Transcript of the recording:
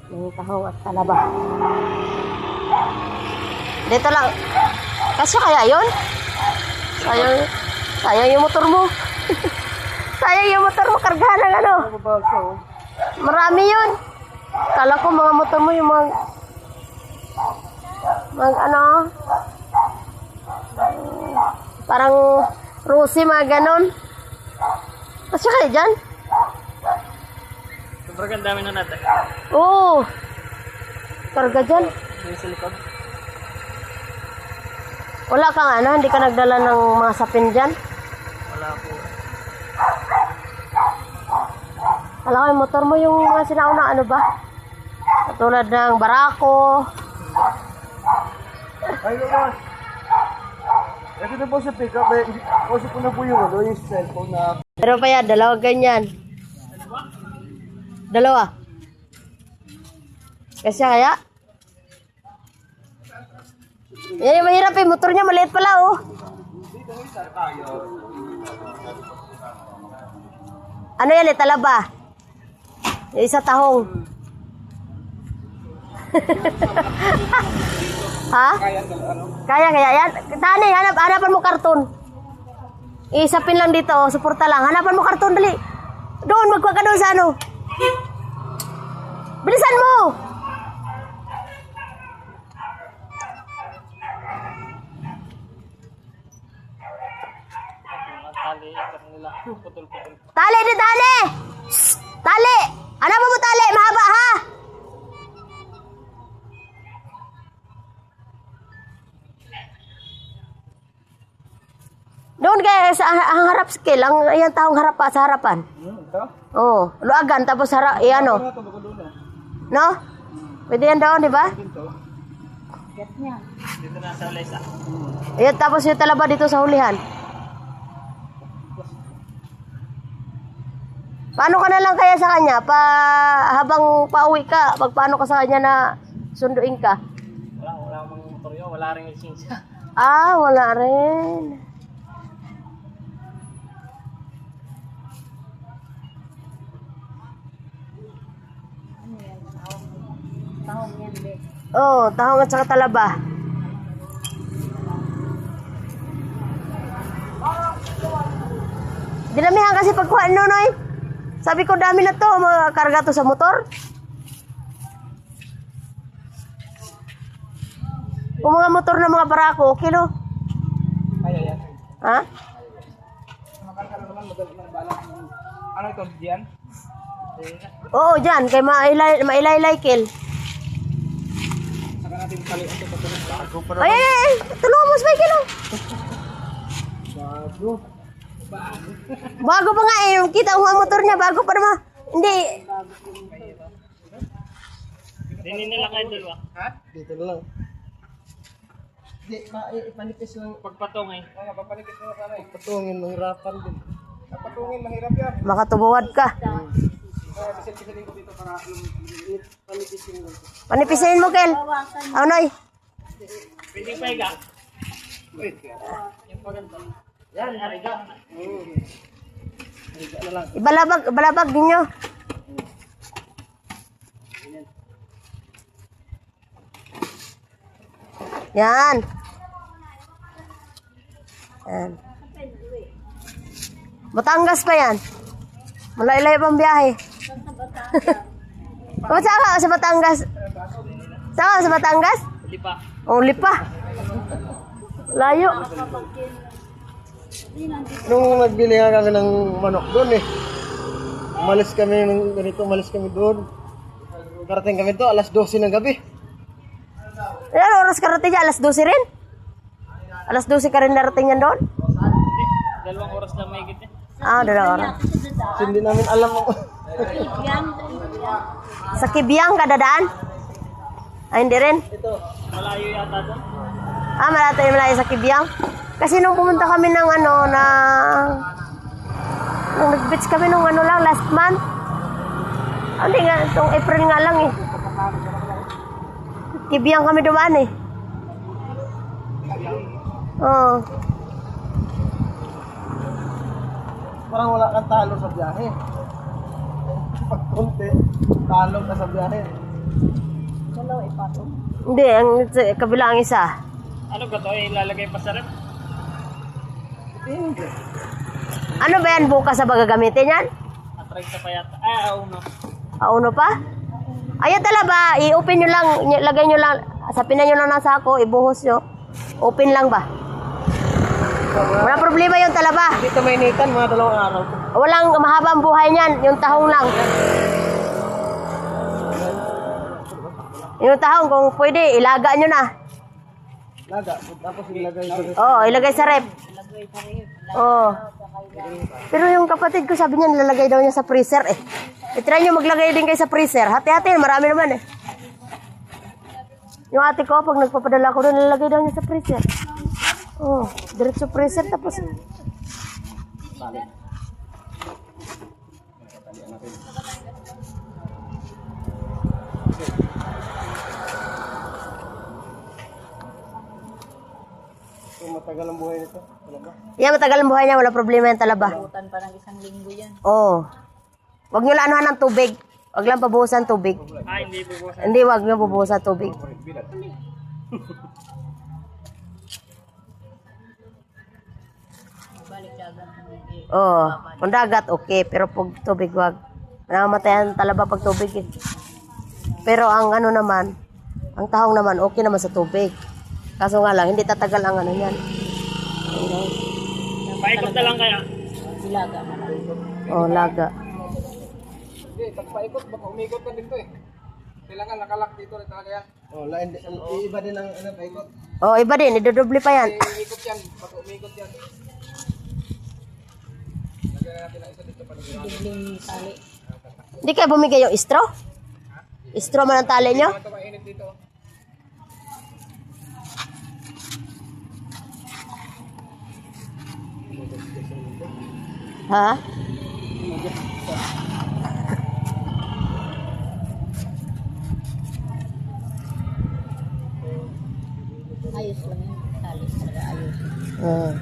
May tahong at talaba. Dito lang. Kasi kaya yun? Sayang yung motor mo. Sayang yung motor mo. Kargahan ng ano. Marami yun. Kala ko mga motor mo yung ano. Parang Rusi, mga ganon. Kasi kaya dyan? Sobrang dami na natin. Oo. Karga dyan. Yung silikon. Wala kang ano, hindi ka nagdala ng mga sapin dyan? Wala po. Alam ko yung motor mo yung mga sinauna ano ba? Katulad ng barako. Ay, naman. Ito na po sa pick-up. Kasi po na po yung cellphone na... Pero pa yan, dalawa ganyan. Dalawa. Kasi kaya? Yan yung mahirap eh. Motor niya maliit pala oh. Ano yan eh? Talaba. Yung isa tahong. Ha? Kaya yan. Tani, hanapan mo karton. Isapin lang dito, suporta lang. Hanapan mo karton, dali. Doon, magkuha ka doon sa ano. Bilisan mo! Tali, nila. Putol-putol. Tali di tali! Shh! Tali! Hanapan mo tali, mahaba ha? Doon kaya sa ang harap skill, ang yung taong harap pa sa harapan. Ito? Oo, luagan tapos harap, ano. No? Pwede yan doon, di ba? Dito na sa Lesa. Ayan, tapos yung talaba dito sa hulihan. Paano ka na lang kaya sa kanya? Habang pauwi ka, paano ka sa kanya na sunduin ka? Wala mang motor yun. Wala rin lisensya. Ah, wala rin. Oo, tahong at saka talaba. Dinamihan kasi pagkuhaan nonoy. Sabi ko dami na to, makarga to sa motor. Kung mga motor na mga barako, okay no? Kaya yan. Ha? Makarga naman, ano ito, diyan? Oo, dyan, kay mailay-kil. Saka natin palihan ito patulong bago para... Ay, tulungan mo, Michael. Bago. Bago pa nga eh, kita ko ang motor niya, bago pa naman. Hindi. Dinin nila kayo dalawa. Ha? Dito na lang. Hindi, ipanipis lang. Pagpatungay. Papanipis lang sana eh. Patungin, mahirapan din. Patungin, mahirap yan. Makatubuwad ka. Kaya bisil-bisilin ko dito para panipisin mo. Panipisahin mo, Kel. Anoy. Pwede pa higa. Yung paganda. Yan, ariga. Ariga na lang. Ibalabag ninyo. Yan. Yan. Batangas pa yan. Malay-lay pang biyahe. O, saan ka sa Batangas? Saan ka sa Batangas? Hindi pa. O, lipa. Layo. Nung nagbili nga kami ng manok doon eh. Umalis kami ng ganito, umalis kami doon. Karating kami doon, alas 12 ng gabi. Ilan oras ka rating niya? Alas 12 rin? Alas 12 ka rin narating yan doon? Hindi. 2 oras lang may git eh. Ah, 2 oras. Kasi hindi namin alam mo. Sa Kibyang ka dadaan? Ay, hindi rin. Malayo yata doon. Ah, malayo sa Kibyang. Kasi nung pumunta kami ng ano, nung nag-beach kami nung ano lang, last month. Hindi nga, itong April nga lang eh. Kibyang kami dumaan eh. Oo. Parang wala kang talo sa biyahe. Pag konti, talo ka sa biyahe. Hindi, ang kabila ang isa. Ano ba to? Ilalagay pa sa rep? Ano ba yan bukas sa bagagamitin yan? Atry sa pa yata. Uno. Uno pa? Ayan talaba, i-open nyo lang, lagay nyo lang, sapinan nyo lang ng sako, ibuhos nyo. Open lang ba? Wala problema yung talaba. Dito mainitan, mga 2 araw. Walang mahabang buhay niyan, yung tahong lang. Yung tahong, kung pwede, ilaga nyo na. Laga, tapos ilagay sa Oo, ilagay sa rep. Oo. Pero yung kapatid ko, sabi niya, nilalagay daw niya sa freezer eh. I-try nyo maglagay din kayo sa freezer. Hati-hati, marami naman eh. Yung ate ko, pag nagpapadala ko doon, nilalagay daw niya sa freezer. Oo, diretso freezer tapos. So, matagal ang buhay nito. Talaga. Yan, matagal ang buhay niya, wala problema yung talaba. Butan pa ng 1 linggo yan. Oo. Huwag nyo lang anuhan ng tubig. Huwag lang pabuhusan tubig. Hindi bubusan. Hindi, huwag nyo pabuhusan tubig. Balik dagat. Oo. Kung dagat, okay. Pero pag tubig, huwag. Namamatayan talaba pag tubig eh. Pero ang ano naman, ang tahong naman, okay naman sa tubig. Kaso nga lang, hindi tatagal ang ano yan. Paikot na lang kaya. Ilaga na lang. Oo, laga. Hindi, pag paikot, baka umikot ka dito eh. Kailangan nakalak dito rin talaga yan. Oh, iba din ang ano, paikot. Oo, iba din. Idodoble pa yan. Umikot yan, baka umikot yan. Lagyan na natin ang isa dito pa. Bigling tali. Hindi kayo bumigay yung straw? Straw man ang tali nyo? Ito mainit dito. Ha? Ayos lang yun. Tali. Talaga ayos. Ah.